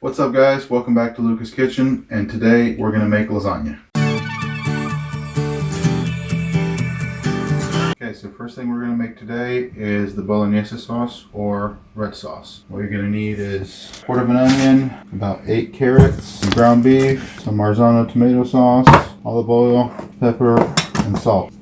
What's up, guys? Welcome back to Luca's Kitchen, and today we're going to make lasagna. Okay, so first thing we're going to make today is the bolognese sauce or red sauce. What you're going to need is a quarter of an onion, about 8 carrots, some ground beef, some Marzano tomato sauce, olive oil, pepper, and salt.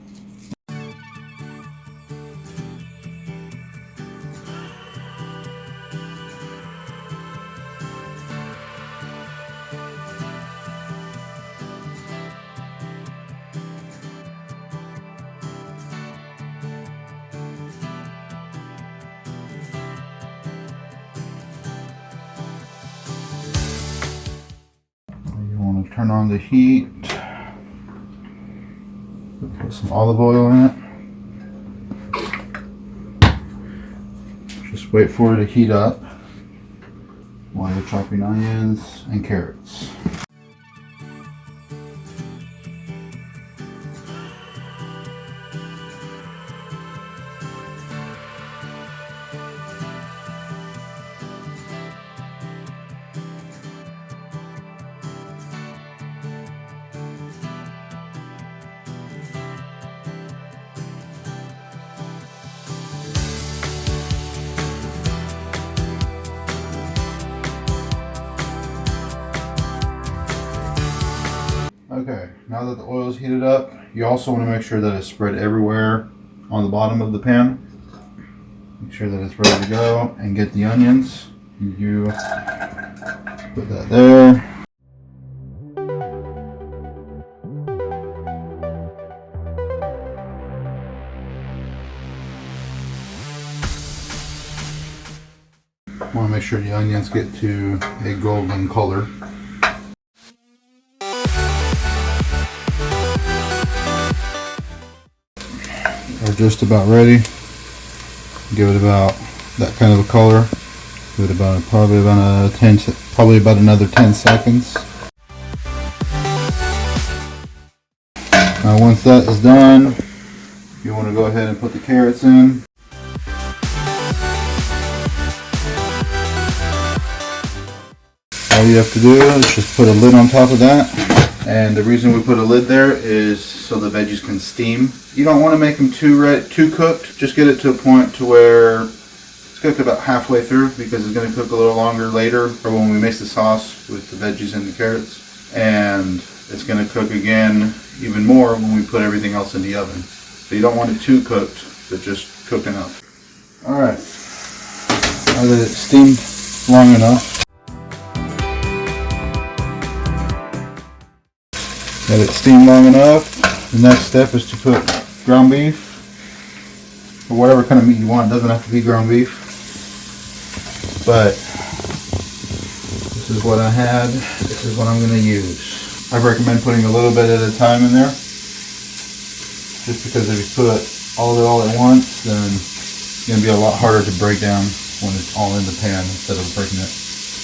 Turn on the heat, put some olive oil in it. Just wait for it to heat up while you're chopping onions and carrots. Okay, now that the oil is heated up, you also want to make sure that it's spread everywhere on the bottom of the pan. Make sure that it's ready to go, and get the onions. You put that there. Want to make sure the onions get to a golden color. Are just about ready. Give it about that kind of a color. Give it about probably about another 10 seconds. Now once that is done, you want to go ahead and put the carrots in. All you have to do is just put a lid on top of that. And the reason we put a lid there is so the veggies can steam. You don't want to make them too cooked. Just get it to a point to where it's cooked about halfway through, because it's going to cook a little longer later, or when we mix the sauce with the veggies and the carrots. And it's going to cook again even more when we put everything else in the oven. So you don't want it too cooked, but just cooked enough. Alright, now that it's steamed long enough, let it steam long enough. The next step is to put ground beef, or whatever kind of meat you want. It doesn't have to be ground beef, but this is what I had. This is what I'm going to use. I recommend putting a little bit at a time in there, just because if you put all of it all at once, then it's going to be a lot harder to break down when it's all in the pan instead of breaking it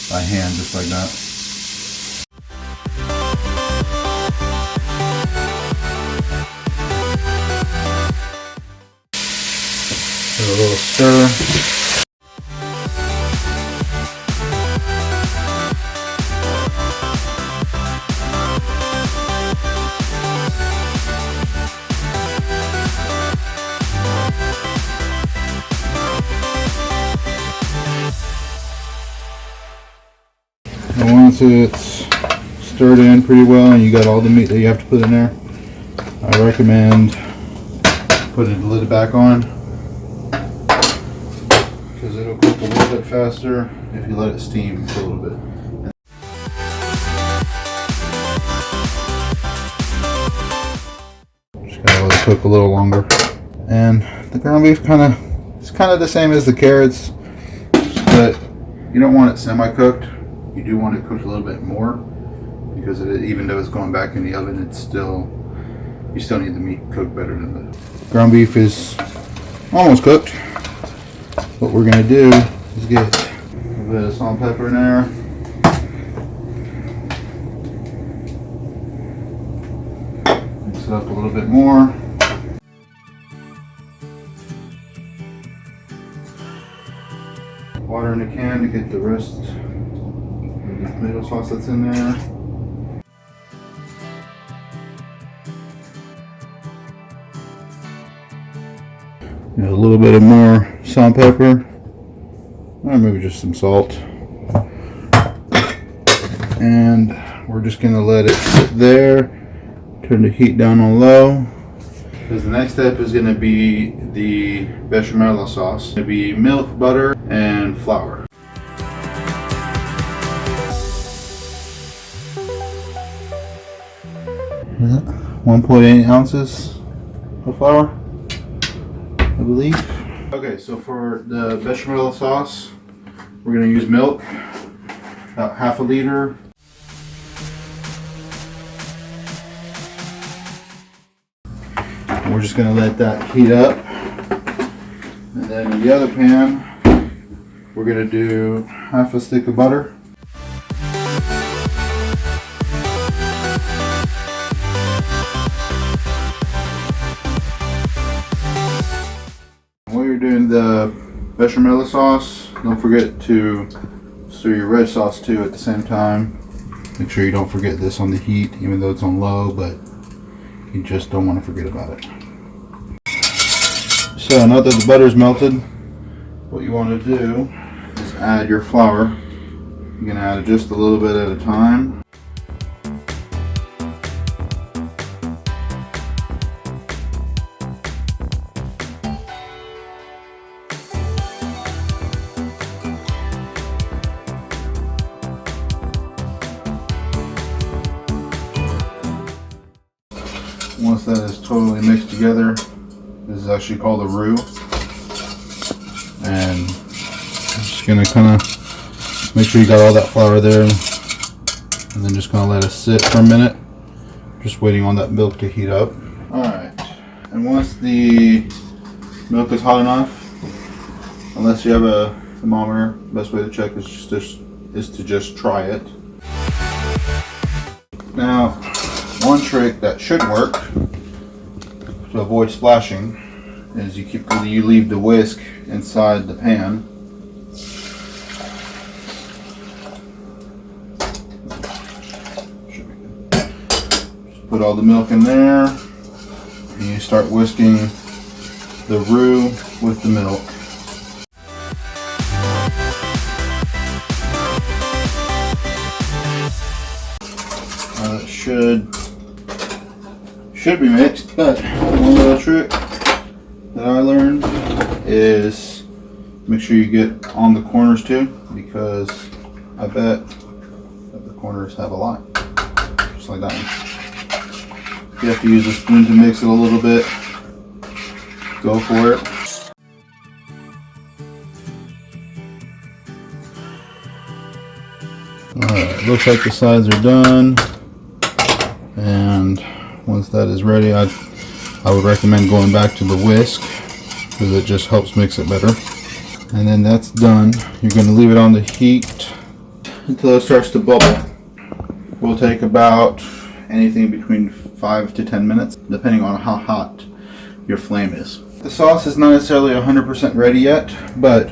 by hand just like that. A little stir. And once it's stirred in pretty well and you got all the meat that you have to put in there, I recommend putting the lid back on, because it'll cook a little bit faster if you let it steam for a little bit. Just gotta let it cook a little longer. And the ground beef it's kind of the same as the carrots, but you don't want it semi-cooked. You do want it cooked a little bit more, because even though it's going back in the oven, you still need the meat cooked better than the ground beef is almost cooked. What we're going to do is get a bit of salt and pepper in there. Mix it up a little bit more. Water in the can to get the rest of the tomato sauce that's in there. A little bit of more salt and pepper, or maybe just some salt. And we're just going to let it sit there, turn the heat down on low. Because the next step is going to be the bechamel sauce. It's going to be milk, butter, and flour. 1.8 ounces of flour, I believe. Okay, so for the bechamel sauce, we're going to use milk, about half a liter. We're just going to let that heat up. And then in the other pan, we're going to do half a stick of butter. While you're doing the bechamel sauce, don't forget to stir your red sauce too at the same time. Make sure you don't forget this on the heat, even though it's on low, but you just don't want to forget about it. So now that the butter's melted, what you want to do is add your flour. You're going to add it just a little bit at a time. Once that is totally mixed together, this is actually called a roux. And I'm just going to kind of make sure you got all that flour there, and then just going to let it sit for a minute, just waiting on that milk to heat up. Alright, and once the milk is hot enough, unless you have a thermometer, the best way to check is to just try it. Now, one trick that should work to avoid splashing is you leave the whisk inside the pan. Just put all the milk in there, and you start whisking the roux with the milk. It should be mixed, but one little trick that I learned is make sure you get on the corners too, because I bet that the corners have a lot, just like that one. You have to use a spoon to mix it a little bit. Go for it. Alright, looks like the sides are done, and once that is ready, I would recommend going back to the whisk, because it just helps mix it better. And then that's done. You're going to leave it on the heat until it starts to bubble. Will take about anything between 5 to 10 minutes, depending on how hot your flame is. The sauce is not necessarily 100% ready yet, but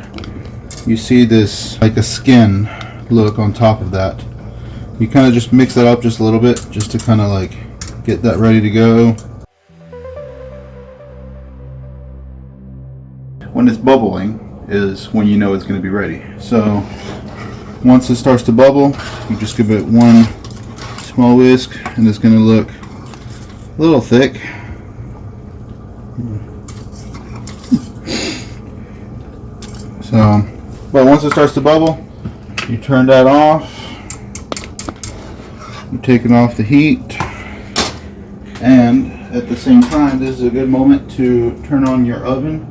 you see this like a skin look on top of that. You kind of just mix that up just a little bit, just to kind of like get that ready to go. When it's bubbling is when you know it's going to be ready. So once it starts to bubble, you just give it one small whisk, and it's going to look a little thick. So, but once it starts to bubble, you turn that off. You take it off the heat, and at the same time, this is a good moment to turn on your oven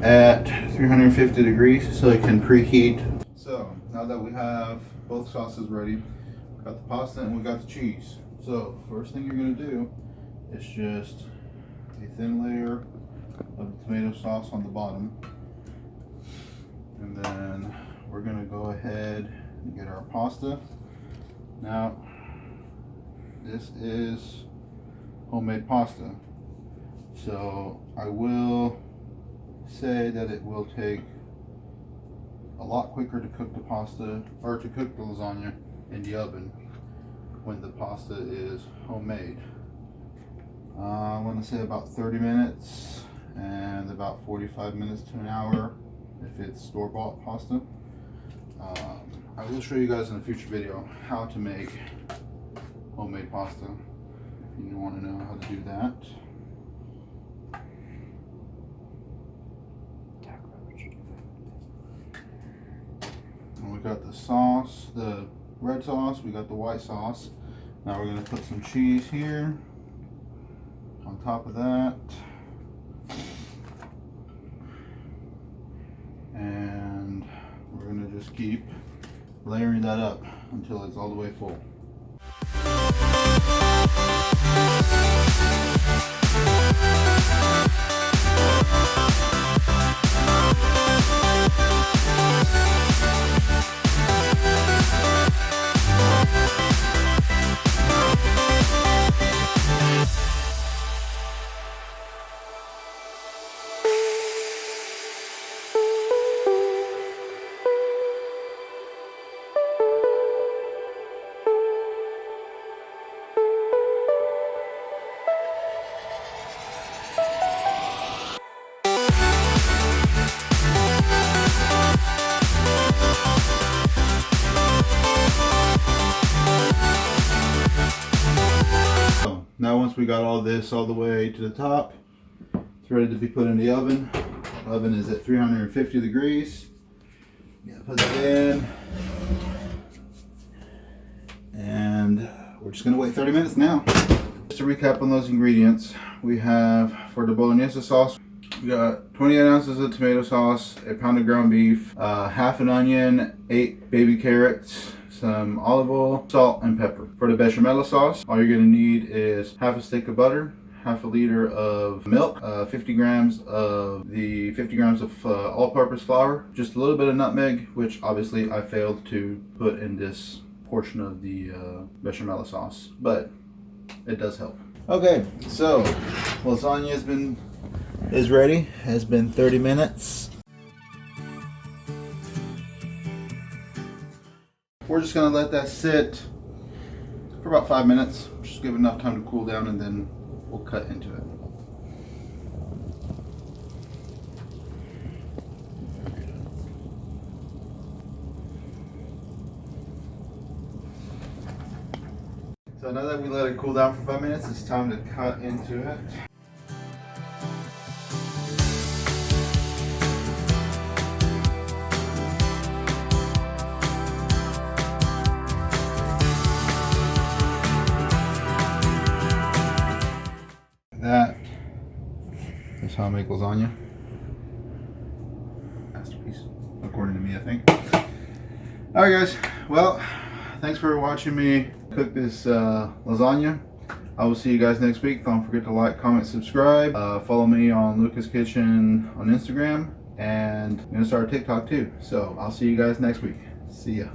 at 350 degrees so it can preheat. So now that we have both sauces ready, we got the pasta and we got the cheese. So first thing you're going to do is just a thin layer of the tomato sauce on the bottom, and then we're going to go ahead and get our pasta. Now this is homemade pasta, so I will say that it will take a lot quicker to cook the pasta, or to cook the lasagna, in the oven when the pasta is homemade. I want to say about 30 minutes and about 45 minutes to an hour if it's store-bought pasta. I will show you guys in a future video how to make homemade pasta if you want to know how to do that. And we got the sauce, the red sauce, we got the white sauce. Now we're going to put some cheese here on top of that. And we're going to just keep layering that up until it's all the way full. Now once we got all this all the way to the top, it's ready to be put in the oven. The oven is at 350 degrees. Put it in. And we're just gonna wait 30 minutes now. Just to recap on those ingredients, we have for the bolognese sauce, we got 28 ounces of tomato sauce, a pound of ground beef, half an onion, 8 baby carrots, some olive oil, salt, and pepper. For the bechamel sauce, all you're going to need is half a stick of butter, half a liter of milk, 50 grams of all-purpose flour, just a little bit of nutmeg, which obviously I failed to put in this portion of the bechamel sauce, but it does help. Okay, so lasagna is ready. Has been 30 minutes. We're just gonna let that sit for about 5 minutes. Just give it enough time to cool down, and then we'll cut into it. So now that we let it cool down for 5 minutes, it's time to cut into it. That is how I make lasagna. Masterpiece, according to me, I think. Alright guys, well, thanks for watching me cook this lasagna. I will see you guys next week. Don't forget to like, comment, subscribe. Follow me on Lucas Kitchen on Instagram. And I'm going to start a TikTok too. So I'll see you guys next week. See ya.